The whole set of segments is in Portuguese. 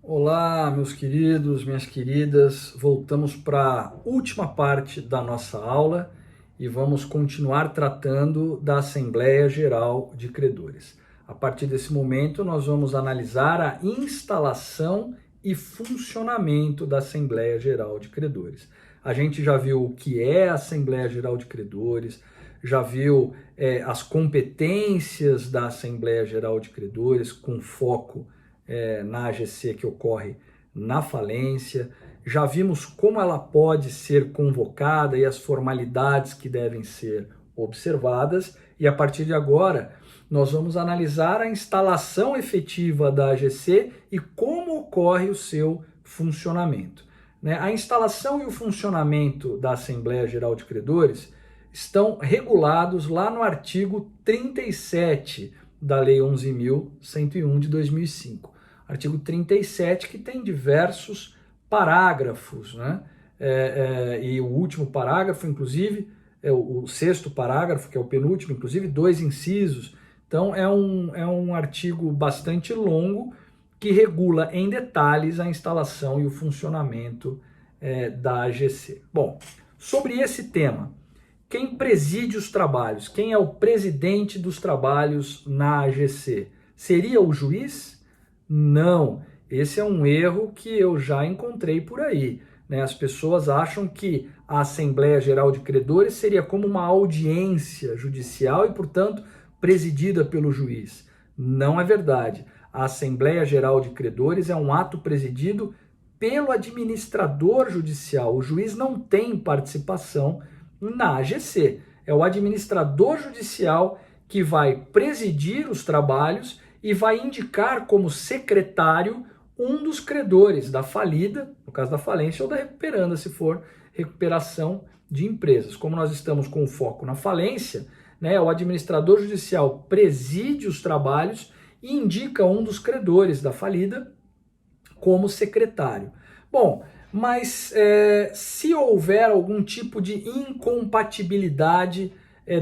Olá, meus queridos, minhas queridas. Voltamos para a última parte da nossa aula e vamos continuar tratando da Assembleia Geral de Credores. A partir desse momento, nós vamos analisar a instalação e funcionamento da Assembleia Geral de Credores. A gente já viu o que é a Assembleia Geral de Credores, já viu as competências da Assembleia Geral de Credores com foco na AGC que ocorre na falência, já vimos como ela pode ser convocada e as formalidades que devem ser observadas, e a partir de agora nós vamos analisar a instalação efetiva da AGC e como ocorre o seu funcionamento. A instalação e o funcionamento da Assembleia Geral de Credores estão regulados lá no artigo 37 da Lei 11.101 de 2005. Artigo 37, que tem diversos parágrafos, né? E o último parágrafo, inclusive, é o sexto parágrafo, que é o penúltimo, inclusive 2 incisos. Então, é um artigo bastante longo que regula em detalhes a instalação e o funcionamento da AGC. Bom, sobre esse tema, quem preside os trabalhos, quem é o presidente dos trabalhos na AGC? Seria o juiz? Não, esse é um erro que eu já encontrei por aí. As pessoas acham que a Assembleia Geral de Credores seria como uma audiência judicial e, portanto, presidida pelo juiz. Não é verdade. A Assembleia Geral de Credores é um ato presidido pelo administrador judicial. O juiz não tem participação na AGC. É o administrador judicial que vai presidir os trabalhos e vai indicar como secretário um dos credores da falida, no caso da falência, ou da recuperanda, se for recuperação de empresas. Como nós estamos com foco na falência, o administrador judicial preside os trabalhos e indica um dos credores da falida como secretário. Bom, mas se houver algum tipo de incompatibilidade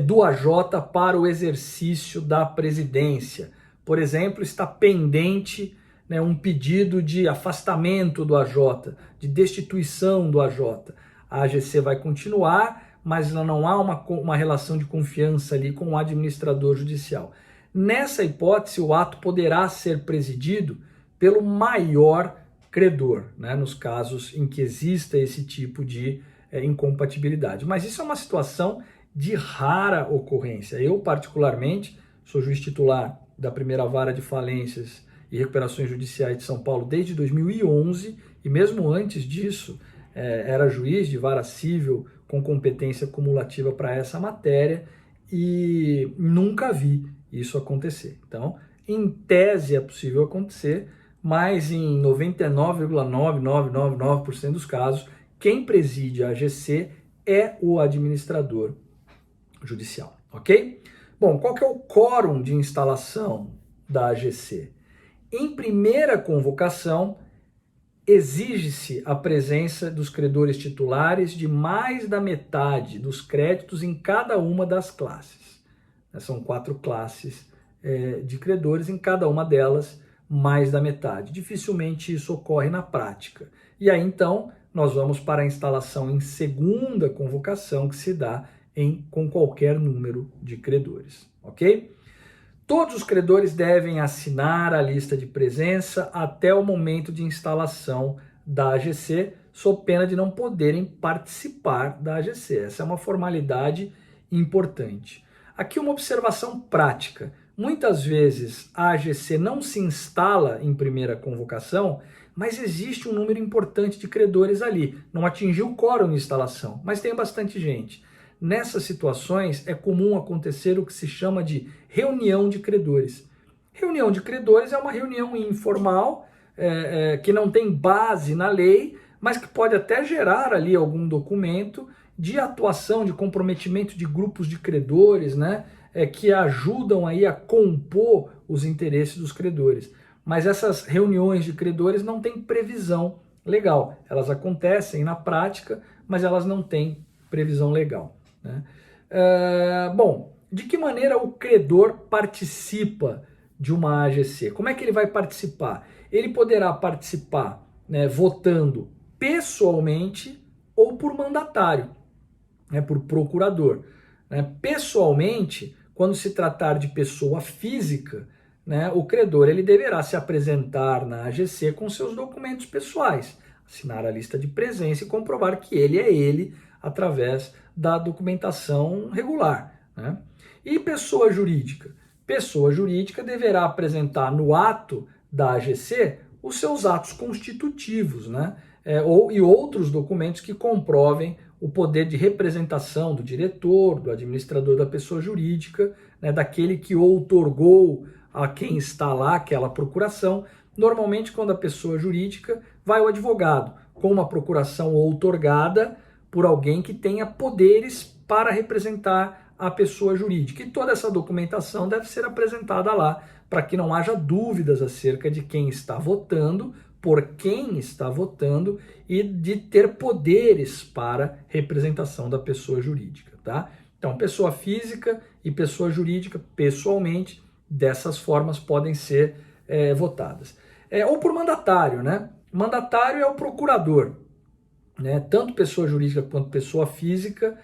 do AJ para o exercício da presidência, por exemplo, está pendente um pedido de afastamento do AJ, de destituição do AJ. A AGC vai continuar, mas não há uma relação de confiança ali com o administrador judicial. Nessa hipótese, o ato poderá ser presidido pelo maior credor, nos casos em que exista esse tipo de incompatibilidade. Mas isso é uma situação de rara ocorrência. Eu, particularmente, sou juiz titular da primeira vara de falências e recuperações judiciais de São Paulo desde 2011, e mesmo antes disso era juiz de vara civil com competência cumulativa para essa matéria e nunca vi isso acontecer. Então, em tese é possível acontecer, mas em 99,9999% dos casos, quem preside a AGC é o administrador judicial, ok? Bom, qual que é o quórum de instalação da AGC? Em primeira convocação, exige-se a presença dos credores titulares de mais da metade dos créditos em cada uma das classes. São 4 classes de credores, em cada uma delas mais da metade. Dificilmente isso ocorre na prática. E aí, então, nós vamos para a instalação em segunda convocação, que se dá com qualquer número de credores, ok? Todos os credores devem assinar a lista de presença até o momento de instalação da AGC, sob pena de não poderem participar da AGC. Essa é uma formalidade importante. Aqui uma observação prática. Muitas vezes a AGC não se instala em primeira convocação, mas existe um número importante de credores ali. Não atingiu o quórum de instalação, mas tem bastante gente. Nessas situações, é comum acontecer o que se chama de reunião de credores. Reunião de credores é uma reunião informal, que não tem base na lei, mas que pode até gerar ali algum documento de atuação, de comprometimento de grupos de credores, que ajudam aí a compor os interesses dos credores. Mas essas reuniões de credores não têm previsão legal. Elas acontecem na prática, mas elas não têm previsão legal. Bom, de que maneira o credor participa de uma AGC. Como é que ele vai participar? Ele poderá participar, né, votando pessoalmente ou por mandatário, né, por procurador. Né? Pessoalmente, quando se tratar de pessoa física, né, o credor ele deverá se apresentar na AGC com seus documentos pessoais, assinar a lista de presença e comprovar que ele é ele através da documentação regular. Né? E pessoa jurídica? Pessoa jurídica deverá apresentar no ato da AGC os seus atos constitutivos, né? E outros documentos que comprovem o poder de representação do diretor, do administrador da pessoa jurídica, né, daquele que outorgou a quem está lá aquela procuração. Normalmente, quando a pessoa jurídica, vai o advogado, com uma procuração outorgada por alguém que tenha poderes para representar a pessoa jurídica. E toda essa documentação deve ser apresentada lá, para que não haja dúvidas acerca de quem está votando, por quem está votando e de ter poderes para representação da pessoa jurídica, tá? Então, pessoa física e pessoa jurídica, pessoalmente, dessas formas podem ser votadas. Ou por mandatário, né? Mandatário é o procurador, né? Tanto pessoa jurídica quanto pessoa física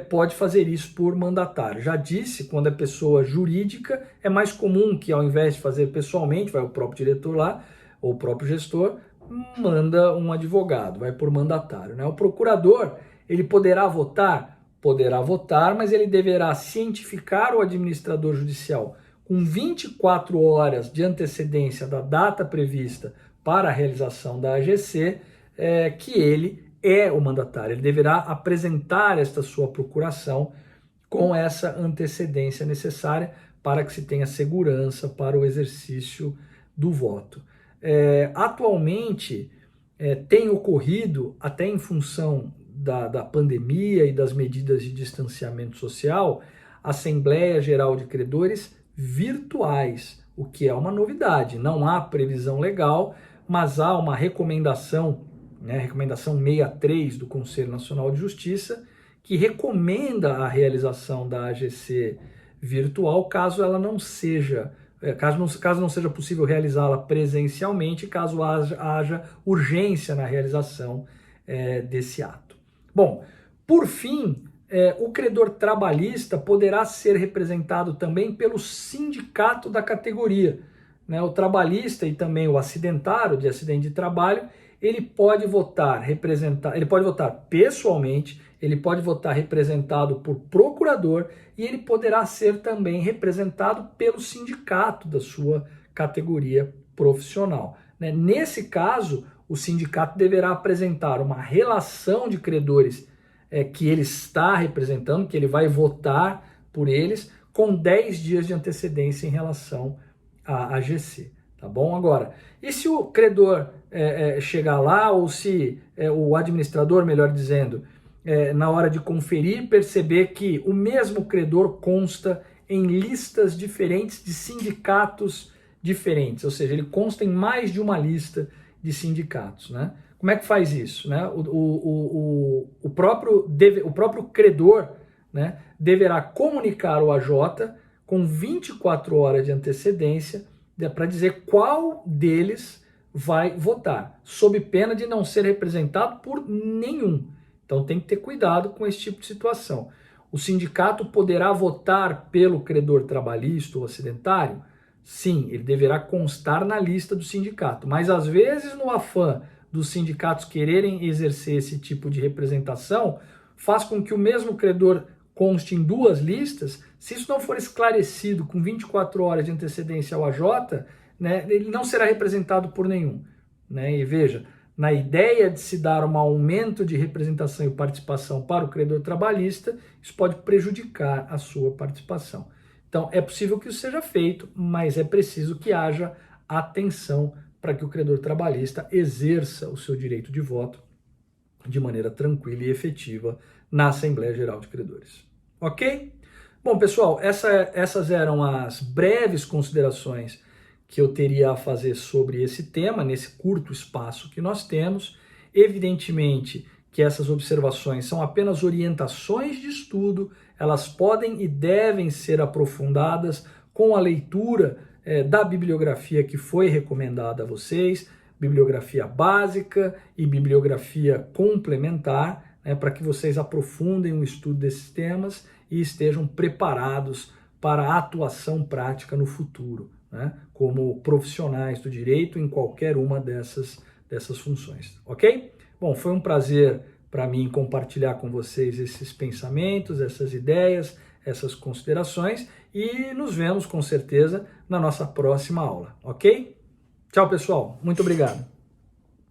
pode fazer isso por mandatário. Já disse, quando é pessoa jurídica, é mais comum que ao invés de fazer pessoalmente, vai o próprio diretor lá, ou o próprio gestor, manda um advogado, vai por mandatário. Né? O procurador, ele poderá votar, mas ele deverá cientificar o administrador judicial com 24 horas de antecedência da data prevista para a realização da AGC, que ele é o mandatário. Ele deverá apresentar esta sua procuração com essa antecedência necessária para que se tenha segurança para o exercício do voto. Atualmente, tem ocorrido, até em função da pandemia e das medidas de distanciamento social, Assembleia Geral de Credores virtuais, o que é uma novidade. Não há previsão legal, mas há uma recomendação, né, recomendação 63 do Conselho Nacional de Justiça, que recomenda a realização da AGC virtual caso ela não seja caso não seja possível realizá-la presencialmente, caso haja urgência na realização desse ato. Bom, por fim, o credor trabalhista poderá ser representado também pelo sindicato da categoria. Né? O trabalhista e também o acidentário de acidente de trabalho, ele pode votar pessoalmente, ele pode votar representado por procurador e ele poderá ser também representado pelo sindicato da sua categoria profissional. Né? Nesse caso, o sindicato deverá apresentar uma relação de credores que ele está representando, que ele vai votar por eles, com 10 dias de antecedência em relação à AGC. Tá bom? Agora, e se o credor chegar lá, ou se o administrador, melhor dizendo, na hora de conferir, perceber que o mesmo credor consta em listas diferentes de sindicatos diferentes, ou seja, ele consta em mais de uma lista de sindicatos, né? Como é que faz isso? Né? O próprio credor, né, deverá comunicar ao AJ com 24 horas de antecedência para dizer qual deles vai votar, sob pena de não ser representado por nenhum. Então tem que ter cuidado com esse tipo de situação. O sindicato poderá votar pelo credor trabalhista ou acidentário? Sim, ele deverá constar na lista do sindicato, mas às vezes no afã dos sindicatos quererem exercer esse tipo de representação, faz com que o mesmo credor conste em duas listas. Se isso não for esclarecido com 24 horas de antecedência ao AJ, né, ele não será representado por nenhum. Né? E veja, na ideia de se dar um aumento de representação e participação para o credor trabalhista, isso pode prejudicar a sua participação. Então, é possível que isso seja feito, mas é preciso que haja atenção para que o credor trabalhista exerça o seu direito de voto de maneira tranquila e efetiva na Assembleia Geral de Credores. Ok? Bom, pessoal, essas eram as breves considerações que eu teria a fazer sobre esse tema, nesse curto espaço que nós temos. Evidentemente que essas observações são apenas orientações de estudo, elas podem e devem ser aprofundadas com a leitura da bibliografia que foi recomendada a vocês, bibliografia básica e bibliografia complementar, né, para que vocês aprofundem o estudo desses temas e estejam preparados para a atuação prática no futuro, né, como profissionais do direito em qualquer uma dessas funções, ok? Bom, foi um prazer para mim compartilhar com vocês esses pensamentos, essas ideias, essas considerações e nos vemos com certeza na nossa próxima aula, ok? Tchau, pessoal. Muito obrigado.